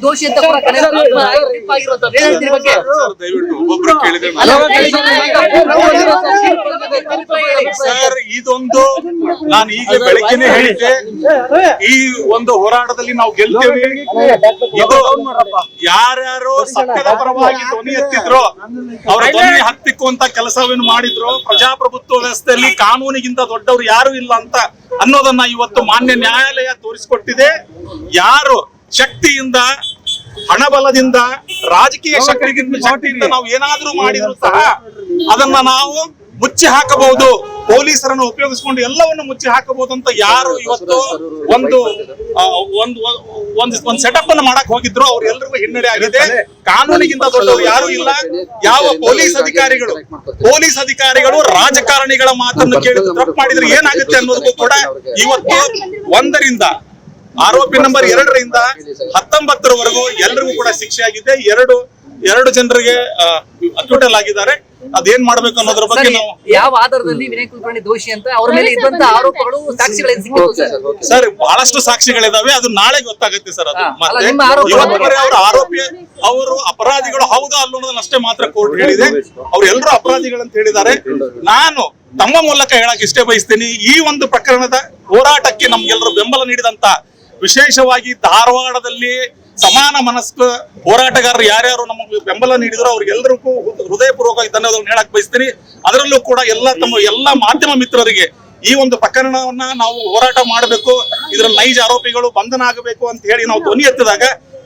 ದೋಷಿ ಅಂತ ಕೂಡ ಸರ್, ಇದೊಂದು ನಾನು ಈಗ ಬೆಳಗ್ಗೆನೆ ಹೇಳಿದ್ದೆ, ಈ ಒಂದು ಹೋರಾಟದಲ್ಲಿ ನಾವು ಗೆಲ್ತೇವೆ. ಇದು ಯಾರ್ಯಾರು ಸತ್ಯದ ಪರವಾಗಿ ಧ್ವನಿ ಎತ್ತಿದ್ರು, ಅವರ ಧ್ವನಿ ಹತ್ತಿಕ್ಕುವಂತ ಕೆಲಸವನ್ನು ಮಾಡಿದ್ರು. ಪ್ರಜಾಪ್ರಭುತ್ವ ವ್ಯವಸ್ಥೆಯಲ್ಲಿ ಕಾನೂನಿಗಿಂತ ದೊಡ್ಡವರು ಯಾರು ಇಲ್ಲ ಅಂತ ಅನ್ನೋದನ್ನ ಇವತ್ತು ಮಾನ್ಯ ನ್ಯಾಯಾಲಯ ತೋರಿಸಿಕೊಟ್ಟಿದೆ. ಯಾರು ಶಕ್ತಿಯಿಂದ, ಹಣಬಲದಿಂದ, ರಾಜಕೀಯ ಶಕ್ತಿಯಿಂದ ನಾವು ಏನಾದ್ರೂ ಮಾಡಿದ್ರು ಸಹ ಅದನ್ನ ನಾವು ಮುಚ್ಚಿ ಹಾಕಬಹುದು, ಪೊಲೀಸರನ್ನು ಉಪಯೋಗಿಸಿಕೊಂಡು ಎಲ್ಲವನ್ನು ಮುಚ್ಚಿ ಹಾಕಬಹುದು ಅಂತ ಯಾರು ಇವತ್ತು ಒಂದು ಸೆಟಪ್ ಅನ್ನು ಮಾಡಕ್ ಹೋಗಿದ್ರು ಅವ್ರೆಲ್ಲರಿಗೂ ಹಿನ್ನಡೆ ಆಗಿದೆ. ಕಾನೂನಿಗಿಂತ ದೊಡ್ಡವರು ಯಾರು ಇಲ್ಲ. ಯಾವ ಪೊಲೀಸ್ ಅಧಿಕಾರಿಗಳು ರಾಜಕಾರಣಿಗಳ ಮಾತನ್ನು ಕೇಳಿ ತಪ್ಪು ಮಾಡಿದ್ರೆ ಏನಾಗುತ್ತೆ ಅನ್ನೋದಕ್ಕೂ ಕೂಡ ಇವತ್ತು 1ರಿಂದ ಆರೋಪಿ ನಂಬರ್ 2ರಿಂದ 19ರವರೆಗೂ ಎಲ್ಲರಿಗೂ ಕೂಡ ಶಿಕ್ಷೆ ಆಗಿದೆ. ಎರಡು ಜನರಿಗೆ ಅಕ್ಯೂಟಲ್ ಆಗಿದ್ದಾರೆ. ಅದೇನ್ ಮಾಡ್ಬೇಕು ಅನ್ನೋದ್ರ ಬಗ್ಗೆ ನಾವು ಯಾವ ಆಧಾರದಲ್ಲಿ ವಿನಯ್ ಕುಲಕರ್ಣಿ ದೋಷಿ ಅಂತ ಅವ್ರ ಮೇಲೆ ಇದ್ದಂತ ಆರೋಪಗಳು ಸಾಕ್ಷಿಗಳೇನು ಸಿಕ್ಕಿತ್ತು ಸರ್? ಬಹಳಷ್ಟು ಸಾಕ್ಷಿಗಳಿದಾವೆ, ಅದು ನಾಳೆ ಗೊತ್ತಾಗುತ್ತೆ ಸರ್. ಅದು ಮತ್ತೆ ಇವತ್ತುವರೆ ಅವರ ಆರೋಪಿ ಅವರು ಅಪರಾಧಿಗಳು ಹೌದಾ ಅನ್ನೋದನ್ನ ಅಷ್ಟೇ ಮಾತ್ರ ಕೋರ್ಟ್ ಹೇಳಿದೆ. ಅವ್ರು ಎಲ್ಲರೂ ಅಪರಾಧಿಗಳಂತ ಹೇಳಿದ್ದಾರೆ. ನಾನು ತಮ್ಮ ಮೂಲಕ ಹೇಳಕ್ ಇಷ್ಟೇ ಬಯಸ್ತೀನಿ, ಈ ಒಂದು ಪ್ರಕರಣದ ಹೋರಾಟಕ್ಕೆ ನಮ್ಗೆಲ್ಲರೂ ಬೆಂಬಲ ನೀಡಿದಂತ, ವಿಶೇಷವಾಗಿ ಧಾರವಾಡದಲ್ಲಿ ಸಮಾನ ಮನಸ್ಕ ಹೋರಾಟಗಾರರು ಯಾರ್ಯಾರು ನಮಗೆ ಬೆಂಬಲ ನೀಡಿದ್ರು ಅವ್ರಿಗೆಲ್ಲರಿಗೂ ಹೃದಯಪೂರ್ವಕ ಧನ್ಯವಾದಗಳನ್ನು ಹೇಳಕ್ ಬಯಸ್ತೀನಿ. ಅದರಲ್ಲೂ ಕೂಡ ಎಲ್ಲ ಮಾಧ್ಯಮ ಮಿತ್ರರಿಗೆ ಈ ಒಂದು ಪ್ರಕರಣವನ್ನ ನಾವು ಹೋರಾಟ ಮಾಡಬೇಕು, ಇದರ ನೈಜ ಆರೋಪಿಗಳು ಬಂಧನ ಆಗಬೇಕು ಅಂತ ಹೇಳಿ ನಾವು ಧ್ವನಿ ಎತ್ತಿದಾಗ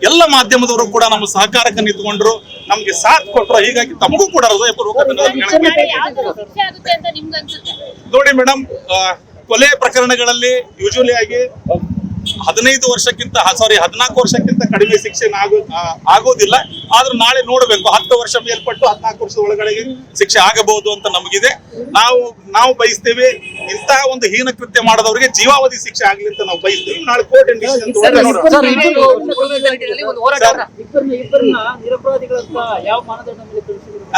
ಎಲ್ಲ ಮಾಧ್ಯಮದವರು ಕೂಡ ನಮ್ಮ ಸಹಕಾರಕ್ಕೆ ನಿಂತ್ಕೊಂಡ್ರು, ನಮ್ಗೆ ಸಾಥ್ ಕೊಟ್ಟರು. ಹೀಗಾಗಿ ತಮಗೂ ಕೂಡ ಹೃದಯಪೂರ್ವಕ ನೋಡಿ ಮೇಡಮ್, ಕೊಲೆ ಪ್ರಕರಣಗಳಲ್ಲಿ ಯೂಶುವಲಿ ಆಗಿ 14 ವರ್ಷಕ್ಕಿಂತ ಕಡಿಮೆ ಶಿಕ್ಷೆ ಆಗೋದಿಲ್ಲ. ಆದ್ರೂ ನಾಳೆ ನೋಡ್ಬೇಕು, 10 ವರ್ಷ ಮೇಲ್ಪಟ್ಟು 14 ವರ್ಷದ ಒಳಗಡೆ ಶಿಕ್ಷೆ ಆಗಬಹುದು ಅಂತ ನಮಗಿದೆ. ನಾವು ಬಯಸ್ತೇವೆ ಇಂತಹ ಒಂದು ಹೀನ ಕೃತ್ಯ ಮಾಡದವರಿಗೆ ಜೀವಾವಧಿ ಶಿಕ್ಷೆ ಆಗ್ಲಿ ಅಂತ ನಾವು ಬಯಸ್ತೇವೆ. ನಾಳೆ ಕೋರ್ಟ್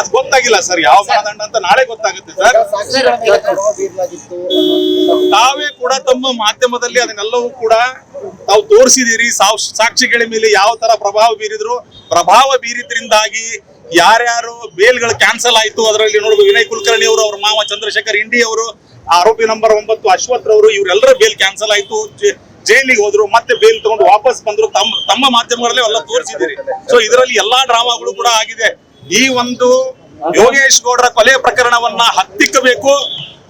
ಅದು ಗೊತ್ತಾಗಿಲ್ಲ ಸರ್, ಯಾವ ಮಾನದಂಡ ಅಂತ ನಾಳೆ ಗೊತ್ತಾಗುತ್ತೆ ಸರ್. ತಾವೇ ಕೂಡ ತಮ್ಮ ಮಾಧ್ಯಮದಲ್ಲಿ ಅದನ್ನೆಲ್ಲವೂ ಕೂಡ ತಾವು ತೋರಿಸಿದಿರಿ. ಸಾಕ್ಷಿಗಳ ಮೇಲೆ ಯಾವ ತರ ಪ್ರಭಾವ ಬೀರಿದ್ರಿಂದಾಗಿ ಯಾರ್ಯಾರು ಬೇಲ್ಗಳು ಕ್ಯಾನ್ಸಲ್ ಆಯ್ತು. ಅದರಲ್ಲಿ ನೋಡ್ಬೋದು ವಿನಯ್ ಕುಲಕರ್ಣಿ ಅವರು, ಅವ್ರ ಮಾವ ಚಂದ್ರಶೇಖರ್ ಇಂಡಿ ಅವರು, ಆರೋಪಿ ನಂಬರ್ 9 ಅಶ್ವಥ್ ರವರು, ಇವರೆಲ್ಲರ ಬೇಲ್ ಕ್ಯಾನ್ಸಲ್ ಆಯ್ತು, ಜೈಲಿಗೆ ಹೋದ್ರು, ಮತ್ತೆ ಬೇಲ್ ತಗೊಂಡು ವಾಪಸ್ ಬಂದ್ರು. ತಮ್ಮ ಮಾಧ್ಯಮಗಳಲ್ಲಿ ಎಲ್ಲ ತೋರಿಸಿದಿರಿ. ಸೊ ಇದರಲ್ಲಿ ಎಲ್ಲಾ ಡ್ರಾಮಾಗಳು ಕೂಡ ಆಗಿದೆ. ಈ ಒಂದು ಯೋಗೇಶ್ ಗೌಡರ ಕೊಲೆ ಪ್ರಕರಣವನ್ನ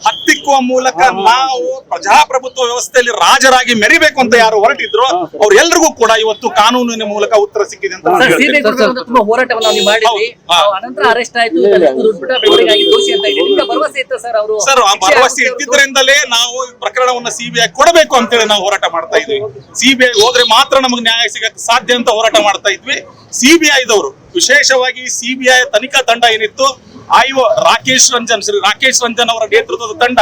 ಹತ್ತಿಕ್ಕುವ ಮೂಲಕ ನಾವು ಪ್ರಜಾಪ್ರಭುತ್ವ ವ್ಯವಸ್ಥೆಯಲ್ಲಿ ರಾಜರಾಗಿ ಮೆರಿಬೇಕು ಅಂತ ಯಾರು ಹೊರಟಿದ್ರು ಅವ್ರೆಲ್ರಿಗೂ ಕೂಡ ಇವತ್ತು ಕಾನೂನಿನ ಮೂಲಕ ಉತ್ತರ ಸಿಕ್ಕಿದೆ ಅಂತ ಸರ್. ಆ ಭರವಸೆ ಇದ್ದಿದ್ರಿಂದಲೇ ನಾವು ಪ್ರಕರಣವನ್ನ ಸಿಬಿಐ ಕೊಡಬೇಕು ಅಂತೇಳಿ ನಾವು ಹೋರಾಟ ಮಾಡ್ತಾ ಇದ್ವಿ. ಸಿಬಿಐ ಹೋದ್ರೆ ಮಾತ್ರ ನಮಗೆ ನ್ಯಾಯ ಸಿಗಕ್ಕೆ ಸಾಧ್ಯ ಅಂತ ಹೋರಾಟ ಮಾಡ್ತಾ ಇದ್ವಿ. ಸಿಬಿಐದವರು, ವಿಶೇಷವಾಗಿ ಸಿಬಿಐ ತನಿಖಾ ತಂಡ ಏನಿತ್ತು, ಐಒ ಶ್ರೀ ರಾಕೇಶ್ ರಂಜನ್ ಅವರ ನೇತೃತ್ವದ ತಂಡ,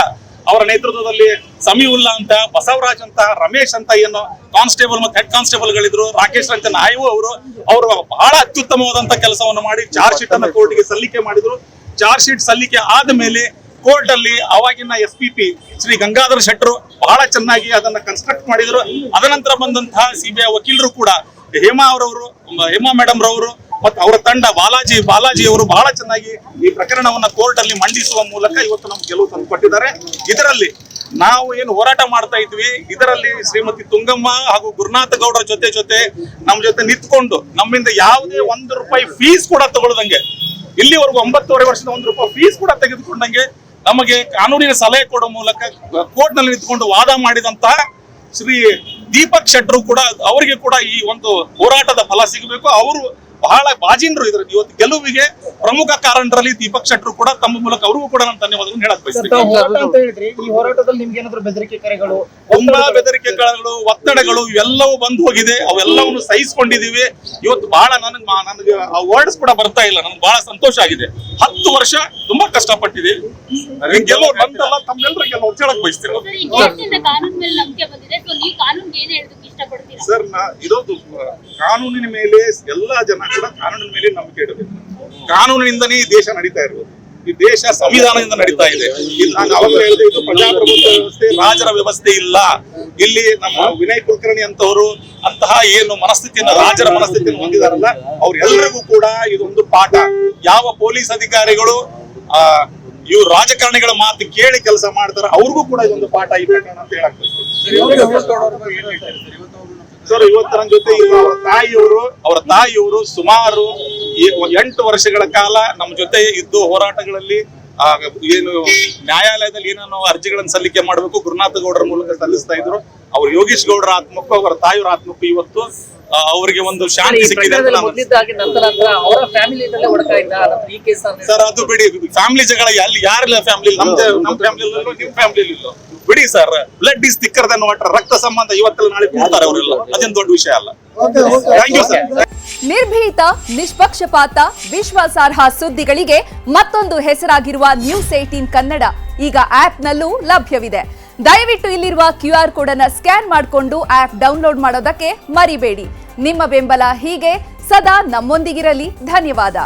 ಅವರ ನೇತೃತ್ವದಲ್ಲಿ ಸಮೀವುಲ್ಲಾ ಅಂತ, ಬಸವರಾಜ್ ಅಂತ, ರಮೇಶ್ ಅಂತ ಏನು ಕಾನ್ಸ್ಟೇಬಲ್ ಮತ್ತು ಹೆಡ್ ಕಾನ್ಸ್ಟೇಬಲ್ ಗಳಿದ್ರು, ರಾಕೇಶ್ ರಂಜನ್ ಐಒ ಅವರು ಬಹಳ ಅತ್ಯುತ್ತಮವಾದಂತ ಕೆಲಸವನ್ನು ಮಾಡಿ ಚಾರ್ಜ್ ಶೀಟ್ ಅನ್ನು ಕೋರ್ಟ್ಗೆ ಸಲ್ಲಿಕೆ ಮಾಡಿದ್ರು. ಚಾರ್ಜ್ ಶೀಟ್ ಸಲ್ಲಿಕೆ ಆದ ಮೇಲೆ ಕೋರ್ಟ್ ಅಲ್ಲಿ ಅವಾಗಿನ SPP ಶ್ರೀ ಗಂಗಾಧರ್ ಶೆಟ್ಟರು ಬಹಳ ಚೆನ್ನಾಗಿ ಅದನ್ನ ಕನ್ಸ್ಟ್ರಕ್ಟ್ ಮಾಡಿದ್ರು. ಅದನಂತರ ಬಂದಂತಹ ಸಿಬಿಐ ವಕೀಲರು ಕೂಡ ಹೇಮಾ ಮೇಡಮ್ ರವರು ಮತ್ತು ಅವರ ತಂಡ ಬಾಲಾಜಿ ಅವರು ಬಹಳ ಚೆನ್ನಾಗಿ ಈ ಪ್ರಕರಣವನ್ನ ಕೋರ್ಟ್ ಅಲ್ಲಿ ಮಂಡಿಸುವ ಮೂಲಕ ಇವತ್ತು ನಮ್ಗೆ ಗೆಲುವು ತಂದುಕೊಟ್ಟಿದ್ದಾರೆ. ಇದರಲ್ಲಿ ನಾವು ಏನು ಹೋರಾಟ ಮಾಡ್ತಾ ಇದ್ವಿ, ಇದರಲ್ಲಿ ಶ್ರೀಮತಿ ತುಂಗಮ್ಮ ಹಾಗೂ ಗುರುನಾಥ ಗೌಡರ ಜೊತೆ ನಮ್ಮ ಜೊತೆ ನಿಂತ್ಕೊಂಡು ನಮ್ಮಿಂದ ಯಾವುದೇ ₹1 ಫೀಸ್ ಕೂಡ ತಗೊಳ್ಳದಂಗೆ, ಇಲ್ಲಿವರೆಗೂ 9.5 ವರ್ಷದ ₹1 ಫೀಸ್ ಕೂಡ ತೆಗೆದುಕೊಂಡಂಗೆ ನಮಗೆ ಕಾನೂನಿನ ಸಲಹೆ ಕೊಡುವ ಮೂಲಕ ಕೋರ್ಟ್ ನಲ್ಲಿ ನಿಂತ್ಕೊಂಡು ವಾದ ಮಾಡಿದಂತಹ ಶ್ರೀ ದೀಪಕ್ ಶೆಟ್ಟರು ಕೂಡ, ಅವರಿಗೆ ಕೂಡ ಈ ಒಂದು ಹೋರಾಟದ ಫಲ ಸಿಗಬೇಕು. ಅವರು ಬಹಳ ಬಾಜಿಂದ್ರು ಇದ್ರಲ್ಲಿ ಇವತ್ತು ಗೆಲುವಿಗೆ ಪ್ರಮುಖ ಕಾರಣರಲ್ಲಿ ದೀಪಕ್ ಶೆಟ್ಟರು ಕೂಡ ತಮ್ಮ ಮೂಲಕ ಅವ್ರಿಗೂ ಕೂಡ ನಾನು ಧನ್ಯವಾದಗಳನ್ನು ಹೇಳಕ್ ಬಯಸ್ತೀನಿ. ಈ ಹೋರಾಟದಲ್ಲಿ ನಿಮ್ಗೆ ಏನಾದ್ರು ಬೆದರಿಕೆ ಕರೆಗಳು, ತುಂಬಾ ಬೆದರಿಕೆಗಳು, ಒತ್ತಡಗಳು ಇವೆಲ್ಲವೂ ಬಂದು ಹೋಗಿದೆ. ಅವೆಲ್ಲವನ್ನು ಸಹಿಸಿಕೊಂಡಿದೀವಿ. ಇವತ್ತು ಬಹಳ ನನಗೆ ಆ ವರ್ಡ್ಸ್ ಕೂಡ ಬರ್ತಾ ಇಲ್ಲ. ನನ್ಗೆ ಬಹಳ ಸಂತೋಷ ಆಗಿದೆ. 10 ವರ್ಷ ತುಂಬಾ ಕಷ್ಟಪಟ್ಟಿದೆ. ಗೆಲುವು ಬಂದಲ್ಲ, ತಮ್ಮೆಲ್ಲರಿಗೆ ಹೇಳಕ್ ಬಯಸ್ತೀನಿ ಸರ್. ಇದೊಂದು ಕಾನೂನಿನ ಮೇಲೆ ಎಲ್ಲಾ ಜನ ಕೂಡ ಕಾನೂನಿನ ಮೇಲೆ ನಂಬಿಕೆ ಇಡಬೇಕು. ಕಾನೂನಿನಿಂದನೇ ಈ ದೇಶ ನಡೀತಾ ಇರೋದು. ಈ ದೇಶ ಸಂವಿಧಾನದಿಂದ ನಡೀತಾ ಇದೆ. ನಾನು ಅವಾಗ ಹೇಳಿದೆ, ಇದು ಪ್ರಜಾಪ್ರಭುತ್ವ ವ್ಯವಸ್ಥೆ, ರಾಜರ ವ್ಯವಸ್ಥೆ ಇಲ್ಲ. ಇಲ್ಲಿ ನಮ್ಮ ವಿನಯ್ ಕುಲಕರ್ಣಿ ಅಂತವರು ಅಂತಹ ಏನು ಮನಸ್ಥಿತಿಯನ್ನು ರಾಜರ ಮನಸ್ಥಿತಿಯನ್ನು ಹೊಂದಿದಾರಲ್ಲ ಅವ್ರೆಲ್ಲರಿಗೂ ಕೂಡ ಇದೊಂದು ಪಾಠ. ಯಾವ ಪೊಲೀಸ್ ಅಧಿಕಾರಿಗಳು ಇವ್ರು ರಾಜಕಾರಣಿಗಳ ಮಾತು ಕೇಳಿ ಕೆಲಸ ಮಾಡ್ತಾರೆ ಅವ್ರಿಗೂ ಕೂಡ ಇದೊಂದು ಪಾಠ ಈ ಪ್ರಕರಣ ಅಂತ ಹೇಳಕ್ ಸರ್. ಇವತ್ತು ನನ್ನ ಜೊತೆ ಅವರ ತಾಯಿಯವರು ಸುಮಾರು 8 ವರ್ಷಗಳ ಕಾಲ ನಮ್ಮ ಜೊತೆ ಇದ್ದು ಹೋರಾಟಗಳಲ್ಲಿ ಏನು ನ್ಯಾಯಾಲಯದಲ್ಲಿ ಏನೇನೋ ಅರ್ಜಿಗಳನ್ನು ಸಲ್ಲಿಕೆ ಮಾಡಬೇಕು ಗುರುನಾಥ ಗೌಡರ ಮೂಲಕ ಸಲ್ಲಿಸ್ತಾ ಇದ್ರು. ಅವ್ರು ಯೋಗೀಶ್ ಗೌಡರ ಆತ್ಮಕ್ಕೂ ಅವರ ತಾಯಿಯವರ ಆತ್ಮಕ್ಕೂ ಇವತ್ತು ಅವರಿಗೆ ಒಂದು ಶಾಂತಿ ಸಿಕ್ಕಿದೆ ಅವರ ಫ್ಯಾಮಿಲಿಯಲ್ಲೇ ಹೊಡ್ತಾ ಇದ್ದ ಈ ಕೇಸ್ ಸರ್. ಅದು ಬಿಡಿ, ಫ್ಯಾಮಿಲಿ ಜಗಳ ಅಲ್ಲಿ ಯಾರಿಲ್ಲ ಫ್ಯಾಮಿಲಿ, ನಮ್ಮ ಫ್ಯಾಮಿಲಿ ನಿಮ್ ಫ್ಯಾಮಿಲಿ ಇಲ್ಲ ಬಿಡಿ sir. Blood is thicker than water, ರಕ್ತ ಸಂಬಂಧ ಇವತ್ತೆಲ್ಲ ನಾಳೆ ಕೂಡ್ತಾರೆ ಅವರೆಲ್ಲ, ಅದೇನು ದೊಡ್ಡ ವಿಷಯ ಅಲ್ಲ. Thank you sir. ನಿರ್ಭೀತ, ನಿಷ್ಪಕ್ಷಪಾತ, ವಿಶ್ವಾಸಾರ್ಹ ಸುದ್ದಿಗಳಿಗೆ ಮತ್ತೊಂದು ಹೆಸರಾಗಿರುವ ನ್ಯೂಸ್ 18 ಕನ್ನಡ ಈಗ ಆಪ್ನಲ್ಲೂ ಲಭ್ಯವಿದೆ. ದಯವಿಟ್ಟು ಇಲ್ಲಿರುವ QR ಕೋಡ್ ಅನ್ನು ಸ್ಕ್ಯಾನ್ ಮಾಡಿಕೊಂಡು ಆಪ್ ಡೌನ್ಲೋಡ್ ಮಾಡೋದಕ್ಕೆ ಮರಿಬೇಡಿ. ನಿಮ್ಮ ಬೆಂಬಲ ಹೀಗೆ ಸದಾ ನಮ್ಮೊಂದಿಗಿರಲಿ. ಧನ್ಯವಾದ.